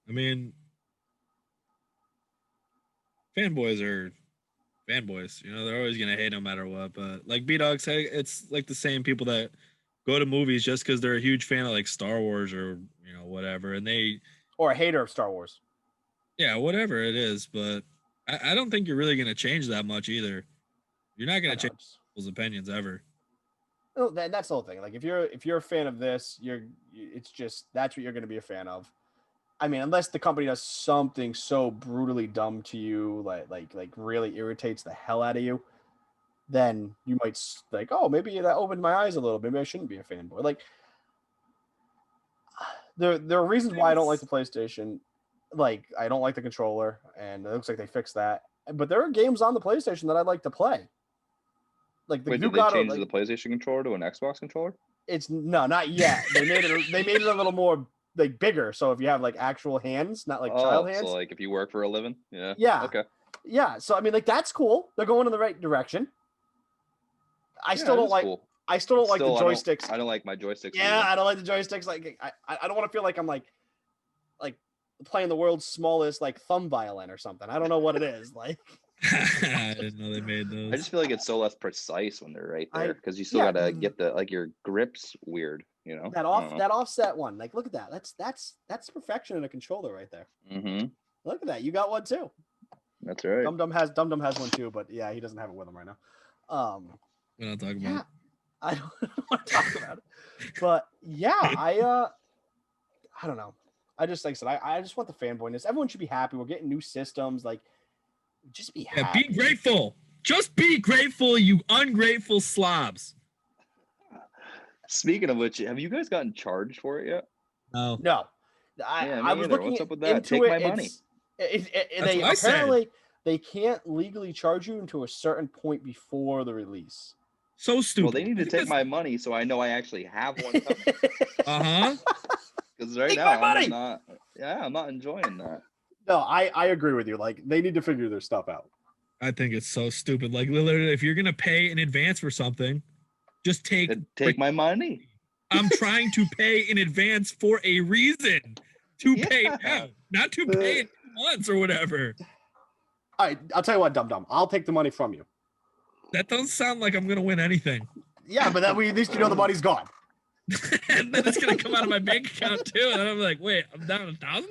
I mean, fanboys are fanboys. They're always gonna hate no matter what. But like Bdog said, it's like the same people that go to movies just because they're a huge fan of like Star Wars or whatever, and or a hater of Star Wars. Yeah, whatever it is, but I don't think you're really gonna change that much either. You're not gonna change people's opinions ever. No, that's the whole thing. Like if you're a fan of this, it's just that's what you're going to be a fan of. I mean, unless the company does something so brutally dumb to you, like really irritates the hell out of you, then you might like, oh, maybe that opened my eyes a little. Maybe I shouldn't be a fanboy. Like there are reasons why I don't like the PlayStation. Like I don't like the controller, and it looks like they fixed that. But there are games on the PlayStation that I like to play. Like Wait, did they change the PlayStation controller to an Xbox controller? It's not yet. They made it a little more like bigger. So if you have like actual hands, not like child hands. So like if you work for a living, yeah. Yeah. Okay. Yeah. So I mean, like that's cool. They're going in the right direction. I still don't like. Cool. I still don't like the joysticks. I don't like my joysticks. Yeah, either. I don't like the joysticks. Like I don't want to feel like I'm like playing the world's smallest like thumb violin or something. I don't know what it is. Like I didn't know they made those. I just feel like it's so less precise when they're right there because you still yeah. gotta get the like your grip's weird, you know. that offset one. Like look at that. That's perfection in a controller right there. Mm-hmm. Look at that. You got one too. That's right. Dum Dum has one too, but yeah, he doesn't have it with him right now. We're not talking Yeah, about it. I don't want to talk about it. But yeah, I don't know. I just like I said, I just want the fanboyness. Everyone should be happy. We're getting new systems. Like, just be happy. Be grateful. Just be grateful, you ungrateful slobs. Speaking of which, have you guys gotten charged for it yet? No. I was looking What's up with that? into Take it. my money. They apparently they can't legally charge you until a certain point before the release. So stupid. Well, they need to take my money so I know I actually have one. Because right now I'm not enjoying that. No, I agree with you. Like they need to figure their stuff out. I think it's so stupid. Like literally, if you're gonna pay in advance for something, just take my money. I'm trying to pay in advance for a reason. To pay now, not to pay in months or whatever. All right, I'll tell you what, Dum Dum. I'll take the money from you. That doesn't sound like I'm gonna win anything. Yeah, but that way at least you know the money's gone. And then it's gonna come out of my bank account too, and I'm like, wait, I'm down $1,000 now.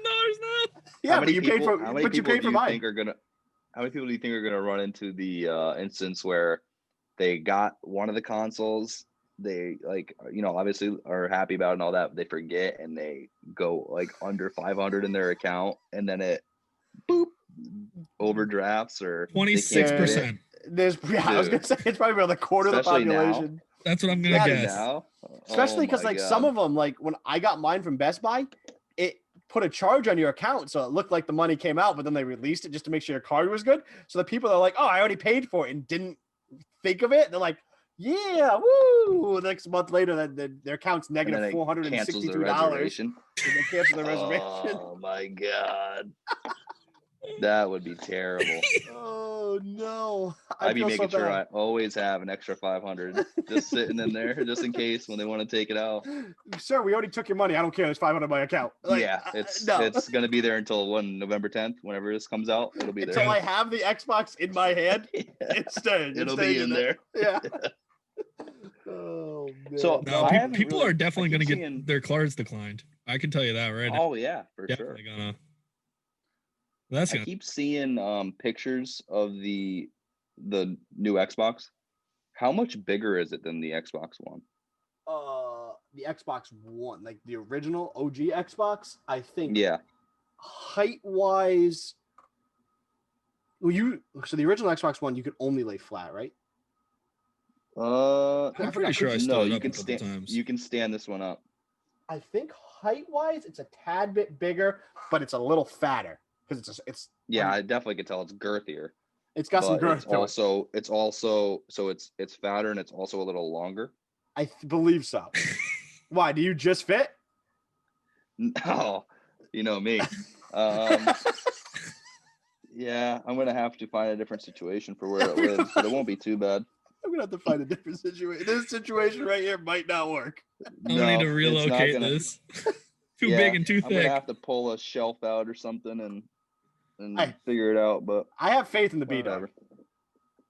Yeah, but you paid for. How many people do you think are gonna run into the instance where they got one of the consoles, they obviously are happy about it and all that, but they forget and they go like under 500 in their account, and then it overdrafts or 26%. I was gonna say it's probably around the quarter of the population. Now. That's what I'm gonna guess. Now. Especially because some of them, like when I got mine from Best Buy, it put a charge on your account, so it looked like the money came out, but then they released it just to make sure your card was good. So the people are like, "Oh, I already paid for it," and didn't think of it. They're like, "Yeah, woo!" The next month later, their account's negative $463. And they cancel the reservation. Oh my god. That would be terrible. Oh no! I'd be making sure I always have an extra 500 just sitting in there, just in case when they want to take it out. Sir, we already took your money. I don't care. There's 500 in my account. Like, yeah, it's gonna be there until November 10th, whenever this comes out. It'll be there until I have the Xbox in my hand. Yeah. It's staying. It'll be in there. Yeah. Oh man. So no, people are definitely gonna get their cards declined. I can tell you that right now. Oh yeah, for sure. I keep seeing pictures of the new Xbox. How much bigger is it than the Xbox One? The Xbox One, like the original OG Xbox, I think. Yeah. Height wise, so the original Xbox One you could only lay flat, right? I'm pretty sure I stood you up can a couple stand. times. You can stand this one up. I think height wise, it's a tad bit bigger, but it's a little fatter. Because it's I definitely can tell it's girthier. It's got some girth. It's also it's fatter and it's also a little longer. I believe so. Why? Do you just fit? No, you know me. Yeah, I'm gonna have to find a different situation for where it lives, but it won't be too bad. I'm gonna have to find a different situation. This situation right here might not work. I'm gonna need to relocate this. Too big and too thick. I'm gonna have to pull a shelf out or something and figure it out. But I have faith in the Bdog.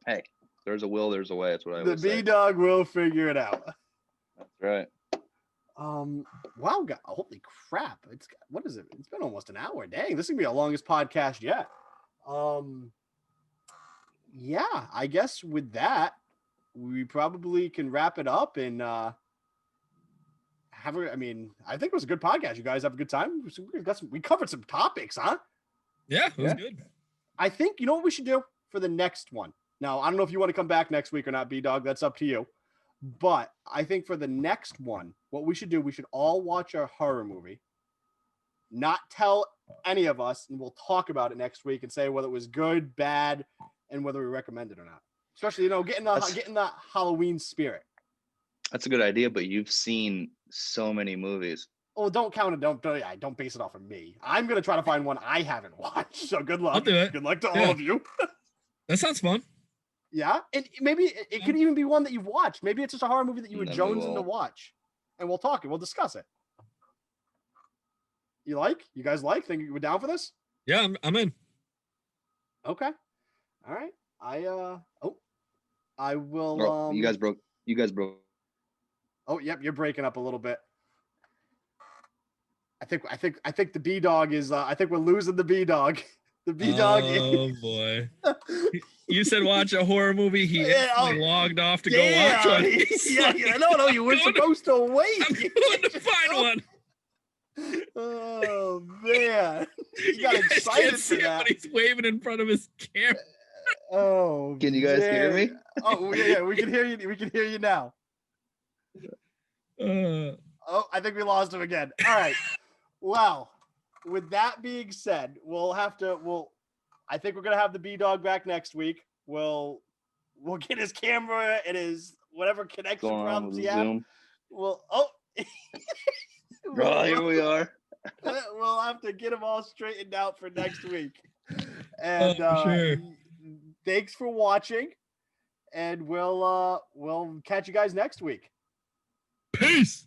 Hey, there's a will, there's a way. That's what I would say. The Bdog will figure it out. That's right. Wow, holy crap! What is it? It's been almost an hour. Dang, this is gonna be the longest podcast yet. Yeah, I guess with that, we probably can wrap it up and I think it was a good podcast. You guys have a good time. We covered some topics, huh? Yeah, it was good. I think you know what we should do for the next one. Now, I don't know if you want to come back next week or not, Bdog. That's up to you. But I think for the next one, what we should do, we should all watch a horror movie, not tell any of us, and we'll talk about it next week and say whether it was good, bad, and whether we recommend it or not. Especially, getting the Halloween spirit. That's a good idea, but you've seen so many movies. Oh, don't count it. Don't base it off of me. I'm gonna try to find one I haven't watched. So good luck. I'll do it. Good luck to all of you. That sounds fun. Yeah, and maybe it could even be one that you've watched. Maybe it's just a horror movie that you were Then we jonesing to will. watch, and we'll talk and we'll discuss it. You like? You guys like? Think you were down for this? Yeah, I'm in. Okay. All right. I will. Oh, you guys broke. You guys broke. Oh, yep. You're breaking up a little bit. I think the Bdog is. I think we're losing the Bdog. The Bdog. Oh boy. You said watch a horror movie. He Yeah, instantly logged off to go watch one. He's like, No. You were supposed to wait. I'm going to find one. Oh man, you got You guys excited can't see for him, that. but he's waving in front of his camera. Oh, Can you guys hear me? Oh yeah, we can hear you. We can hear you now. Oh, I think we lost him again. All right. Well, with that being said, I think we're gonna have the Bdog back next week. We'll get his camera and his whatever connection Going on problems with he has. Zoom. Here we are. We'll have to get them all straightened out for next week. And sure. Thanks for watching, and we'll catch you guys next week. Peace.